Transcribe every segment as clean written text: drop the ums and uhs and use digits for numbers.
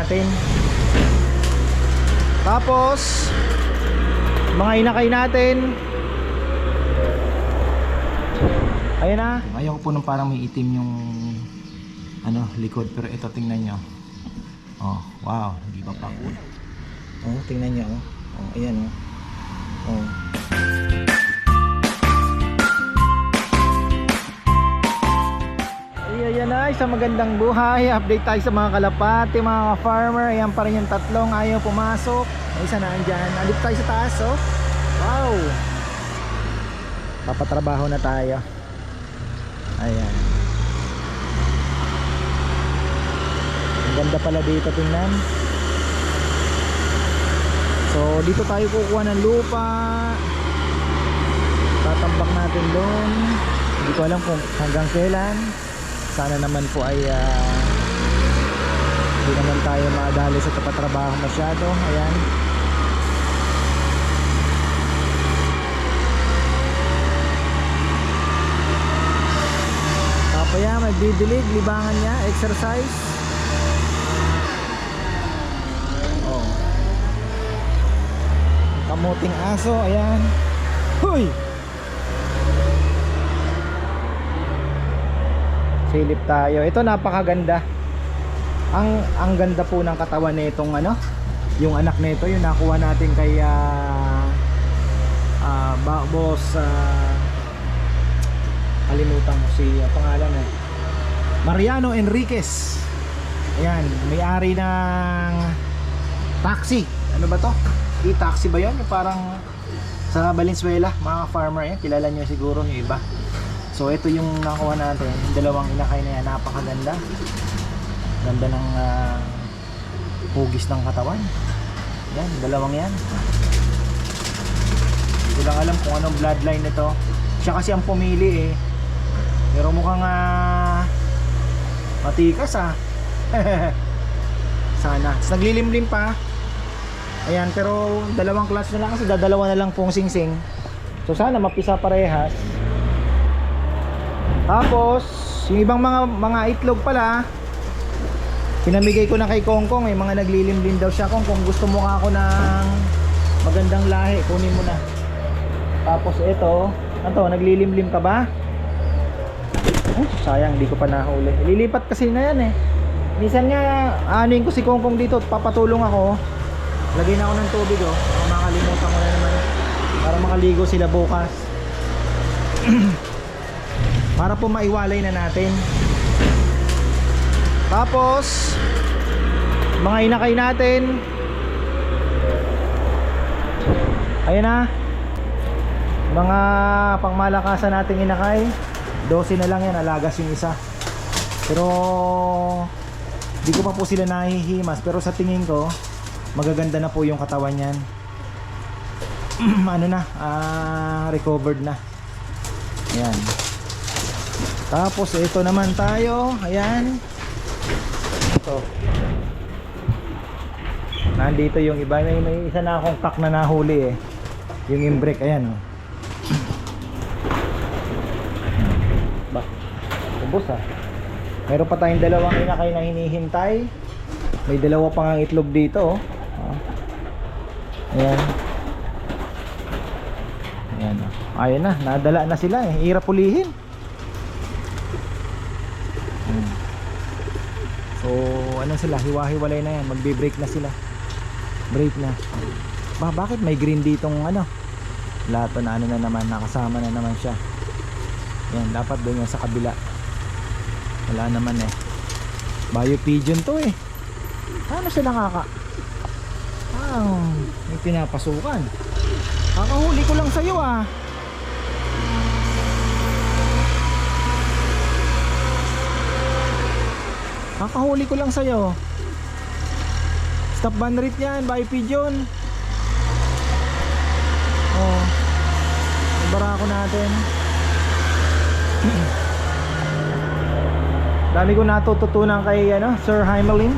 natin. Tapos mga inakay natin. Ayan na. Ayaw ko po nung parang may itim yung likod, pero ito tingnan nyo. Oh, wow, hindi ba pagod? Oh, tingnan nyo. Oh, ayan oh. Oh. Ayan na, isang magandang buhay. Update tayo sa mga kalapati, mga farmer. Ayan pa rin yung tatlong ayaw pumasok. May isa na andyan. Andito tayo sa taas oh. Wow. Papatrabaho na tayo. Ayan. Ang ganda pala dito tingnan. So dito tayo kukuha ng lupa. Tatambak natin doon. Hindi ko alam kung hanggang kailan. Sana naman po ay hindi naman tayo madali sa patrabaho masyado. Ayan. Kaya magdidilig, libangan niya, exercise. Oh. Kamuting aso, ayan. Huy! Silip tayo. Ito napakaganda. Ang ganda po ng katawan nitong yung anak nito, yung nakuha natin kay boss kalimutan mo si pangalan Mariano Enriquez. Ayan, may-ari ng taxi. Ano ba to? E-taxi ba yun? Yung parang sa Valenzuela, mga farmer yan. Kilala nyo siguro yung iba. So ito yung nakuha natin. Yung dalawang inakay na yan, napakaganda. Ganda ng hugis ng katawan. Yan, dalawang yan. Hindi ko lang alam kung anong bloodline nito. Siya kasi ang pumili pero mukhang matikas sana. Naglilimlim pa. Ayan, pero dalawang clutch na lang kasi dadalawa na lang pong singsing. So sana mapisa parehas. Tapos yung ibang mga itlog pala pinamigay ko na kay Kongkong. Mga naglilimlim daw siya. Kung gusto mo ako ng magandang lahi, kunin mo na. Tapos ito, naglilimlim ka ba? Sayang, hindi ko pa nahuli. Lilipat kasi na yan Minsan nga, anuin ko si Kongkong dito, papatulong ako. Lagyan ako ng tubig makalimutan ko na naman. Para makaligo sila bukas. Para po maiwalay na natin. Tapos mga inakay natin. Ayan na. Mga pangmalakasan nating inakay. 12 na lang yan, alagas yung isa. Pero di ko pa po sila nahihimas. Pero sa tingin ko magaganda na po yung katawan yan. Recovered na. Ayan. Tapos ito naman tayo. Ayan. Ito. Nandito yung iba. May isa na akong kak na nahuli yung imbrek. Ayan ubos meron pa tayong dalawang inakay na hinihintay. May dalawa pang ang itlog dito ayan. Ayan ayun na, nadala na sila hirap pulihin. So sila, hiwa-hiwalay na yan. Magbe-break na sila. Break na. Bakit may green ditong lato na na naman, nakasama na naman siya. Yan, dapat doon yan sa kabila. Wala naman Bio pigeon to Ano sila may pinapasukan. Kakahuli ko lang sa'yo Kakahuli ko lang sa'yo. Stop banrit yan, Bio pigeon. Yung barako natin. Dami ko natututunan kay Sir Heimelin.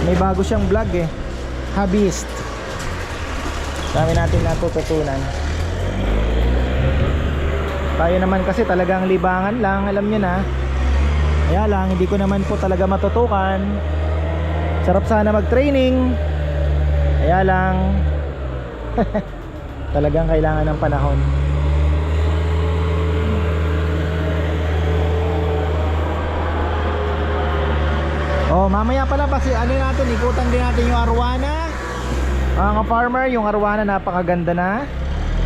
May bago siyang vlog Hobbyist. Dami natin natututunan. Tayo naman kasi talagang libangan lang, alam niyo na. Kaya lang hindi ko naman po talaga matutukan Sarap sana mag-training. Kaya lang talagang kailangan ng panahon. Oh, mamaya pala kasi ano natin, ikutan din natin yung arwana. Mga farmer, yung arwana napakaganda na.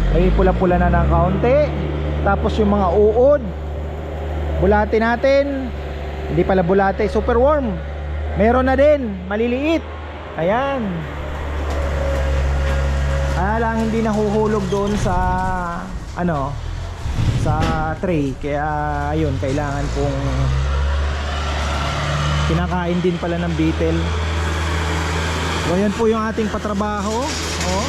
May pula-pula na ng kaunti. Tapos yung mga uod, bulate natin. Hindi pala bulate, super warm. Meron na din, maliliit. Ayan. Lang hindi nahuhulog doon sa ano, sa tray. Kaya ayun, kailangan pong kinakain din pala ng beetle. So yan po yung ating patrabaho. Oh.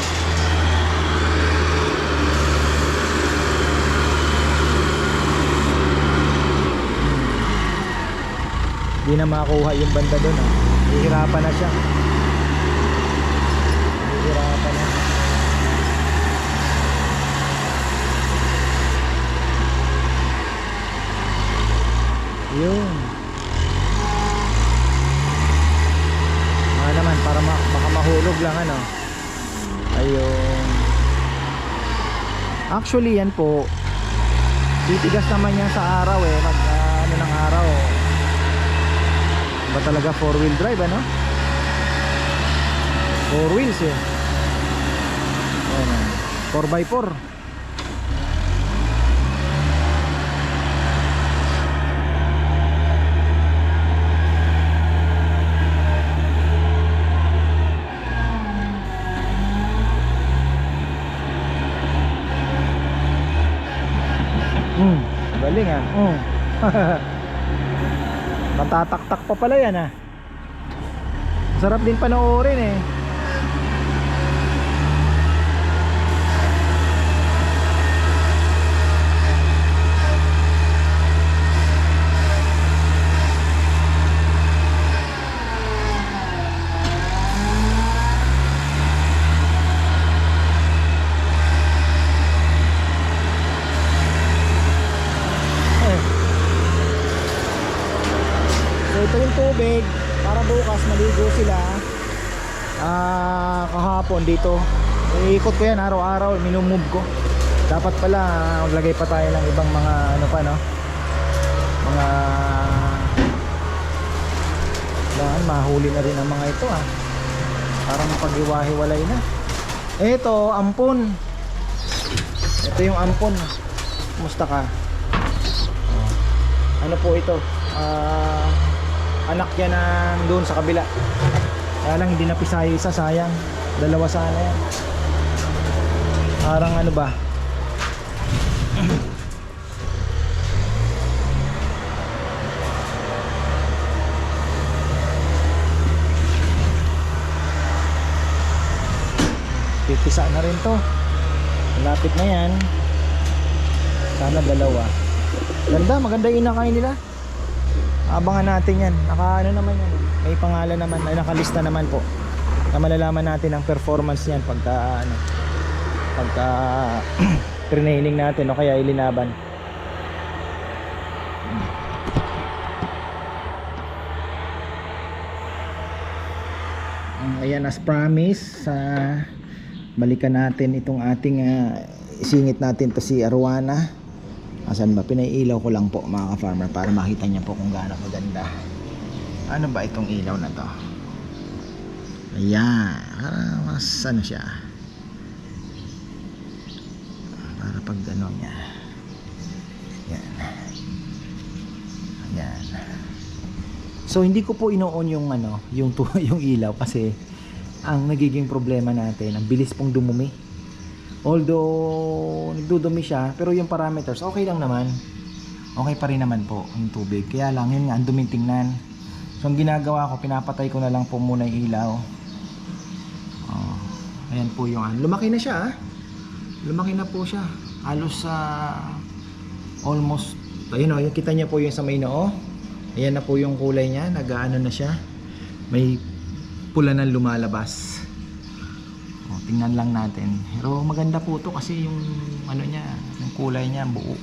Hindi na makuha yung banda doon. Hihirapan na siya. Hihirapan na. Yun. Naman para baka mahulog lang ano. Ayun. Actually yan po, titigas naman yan sa araw pag ano ng araw. Ba talaga 4-wheel drive ano? 4 wheels Ayan, 4x4. Galing Natataktak pa pala yan Sarap din panoorin Ito yung tubig para bukas maligo sila. Kahapon dito iikot ko yan araw-araw, minumove ko. Dapat pala maglagay pa tayo ng ibang mga ano pa no, mga kailangan mahuli na rin ang mga ito para mapag-iwahiwalay na. Ito ampon, ito yung ampon. Kumusta ka? Ano po ito? Anak yan ng doon sa kabila. Kaya lang hindi napisay isa, sayang. Dalawa sana yan. Parang ano ba? Pipisa na rin to. Malapit na yan. Sana dalawa. Ganda, maganda yung inakain nila. Abangan natin yan. Naka ano naman yan. May pangalan naman, ay nakalista naman po. Na malalaman natin ang performance niyan pagka ano, pagka training natin o kaya ilinaban. Ayan, as promise, balikan natin itong ating isingit natin to si Arwana. Asan ba? Pinailaw ko lang po mga ka-farmer para makita niya po kung gaano maganda. Ano ba itong ilaw na to? Ayan, para mas ano siya, para pag ano niya. Ayan. Ayan. So hindi ko po ino-on yung ano, yung ilaw kasi ang nagiging problema natin, ang bilis pong dumumi. Although nagdudumi siya, pero yung parameters okay lang naman. Okay pa rin naman po yung tubig. Kaya lang yun nga, ang duming tingnan. So ang ginagawa ko, pinapatay ko na lang po muna yung ilaw. Ayan po yung lumaki na siya. Lumaki na po siya. Halos almost, ayun o, kita niya po yung sa may noo. Ayan na po yung kulay niya, nag-ano na siya. May pula na lumalabas. Tingnan lang natin. Pero maganda po to kasi yung ano niya, yung kulay niya buo.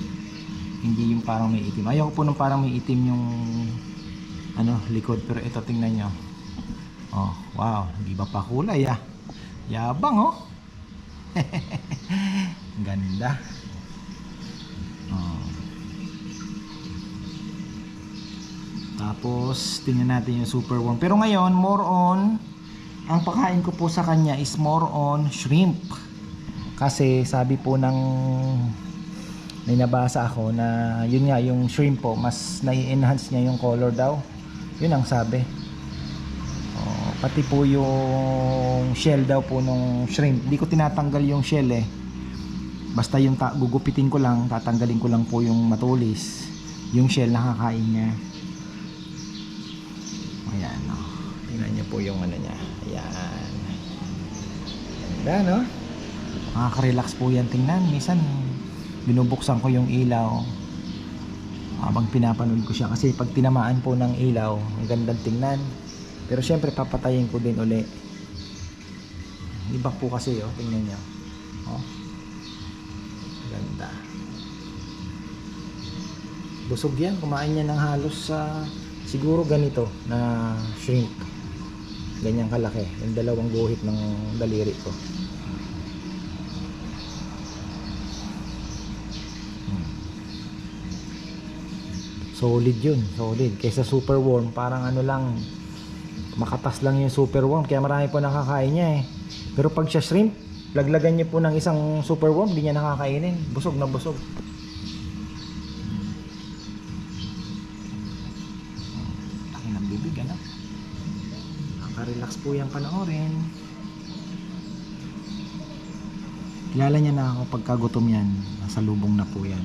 Hindi yung parang may itim. Ayaw po nung parang may itim yung ano, likod. Pero ito tingnan nyo. Oh, wow, nag-iba pa kulay ah. Yabang oh. Ganda. Oh. Tapos tingnan natin yung super worm. Pero ngayon more on, ang pagkain ko po sa kanya is more on shrimp. Kasi sabi po ng may nabasa ako na yun nga yung shrimp po mas nai-enhance niya yung color daw. Yun ang sabi. Pati po yung shell daw po nung shrimp. Hindi ko tinatanggal yung shell eh. Basta yung gugupitin ko lang, tatanggalin ko lang po yung matulis. Yung shell nakakain niya. Ayan no. Tingnan niyo po yung ano niya. Ayan. Ganda no? Makaka-relax po yan tingnan. Minsan binubuksan ko yung ilaw habang pinapanood ko siya kasi pag tinamaan po ng ilaw ang gandang tingnan. Pero syempre papatayin ko din uli. Iba po kasi oh, tingnan niyo. Oh. Ganda. Busog yan, kumain niya ng halos sa siguro ganito na shrimp. Ganyang kalaki, yung dalawang guhit ng daliri ko. Solid yun, solid. Kaysa super worm, parang ano lang, makatas lang yung super worm, kaya marami po nakakain niya eh. Pero pag siya shrimp, laglagan niyo po ng isang super worm, hindi niya nakakainin. Busog na busog. Laki ng bibig, ano? Nakaka-relax po yung panoorin. Kilala niya na ako pagkagutom yan. Nasa lubong na po yan.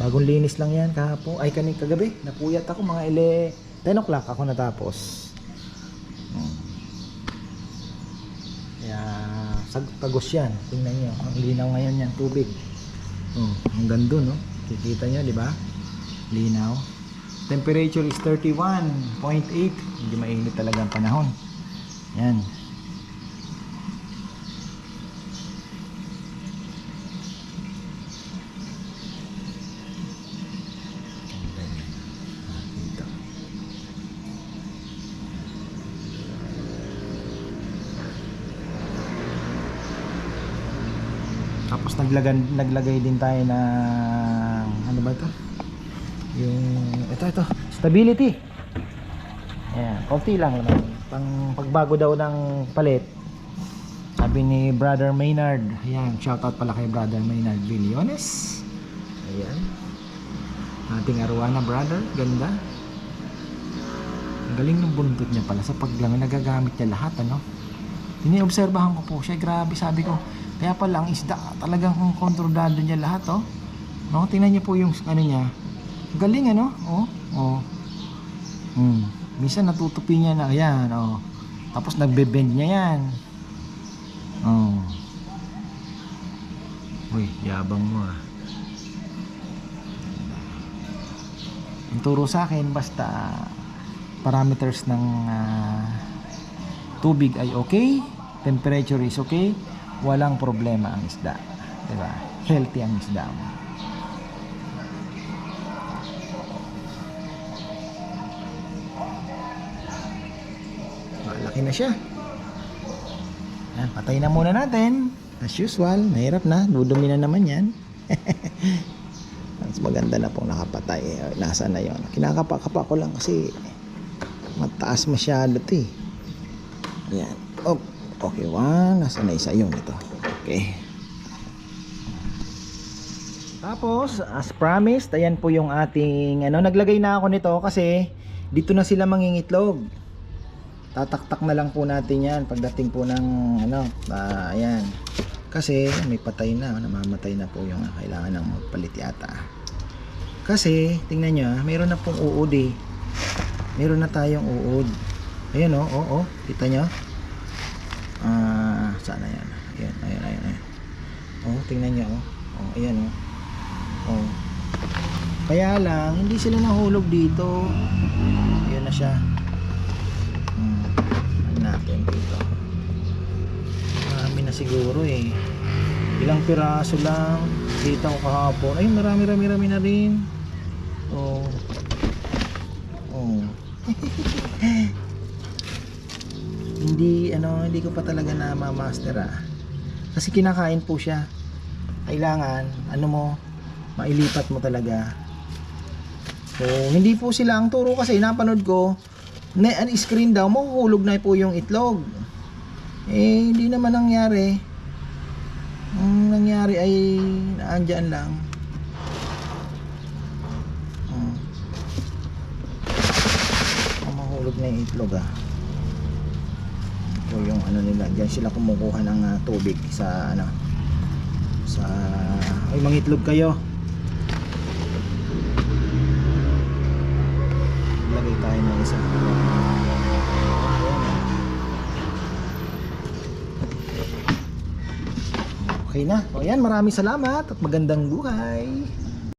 Bagong linis lang yan kahapon. Ay kagabi. Napuyat ako mga 10 o'clock ako natapos. Kaya tagos yan. Tingnan nyo. Ang linaw ngayon yan. Tubig. Ang ganda no. Kikita nyo di ba? Linaw. Temperature is 31.8. Hindi mainit talaga ang panahon. Yan. Tapos naglagay din tayo ng ano ba ito? Yung ito stability. Ayan, konti lang naman. Pagbago daw ng palit. Sabi ni Brother Maynard. Ayan, shoutout pala kay Brother Maynard Villones. Ayan. Ating arwana brother, ganda. Ang galing ng buntot niya pala sa paglang nagagamit niya lahat ano. Iniobserbahan ko po siya, grabe sabi ko. Kaya pala ang isda, talagang kontrolado niya lahat, oh. No, tingnan niyo po yung ano niya. Galing ano? Oh. Minsan natutupi niya na, ayan, oh. Tapos nagbe-bend niya yan. Oh. Uy, yabang mo ah. Ang turo sa akin basta parameters ng tubig ay okay, temperature is okay. Walang problema ang isda, diba? Healthy ang isda mo. Malaki na siya. Yan, patay na muna natin. As usual, mahirap na. Dudumi na naman yan. Mas maganda na pong nakapatay. Nasa na yun. Kinakapa-kapa ko lang kasi mataas masyado ito eh. Yan. Oh. Okay, one. Nasa na isa yun ito. Okay. Tapos, as promised, ayan po yung ating naglagay na ako nito kasi dito na sila mangingitlog. Tataktak na lang po natin yan pagdating po ng ayan. Kasi may patay na, namamatay na po yung kailangan ng magpalit yata. Kasi, tingnan nyo, mayroon na pong uod eh. Mayroon na tayong uod. Ayan oh, kita nyo? Sana yan. Ayan. Oh, tingnan niyo oh. Ayan oh. Kaya lang hindi sila nahulog dito. Ayan na siya. Ano natin dito? Marami na siguro eh. Ilang piraso lang. Nakita ko kahapon. Ayun, marami na rin. Oh. Oh. Hindi ko pa talaga na ma-master kasi kinakain po siya. Kailangan mailipat mo talaga. So hindi po sila ang turo, kasi napanood ko na screen daw mahuhulog na po yung itlog. Hindi naman nangyari. Ang nangyari ay naandyan lang. Mahulog na yung itlog ito yung nila, diyan sila kumukuha ng tubig sa ay mangitlog kayo. Lagay tayo ng isa. Okay na. O yan, maraming salamat at magandang buhay.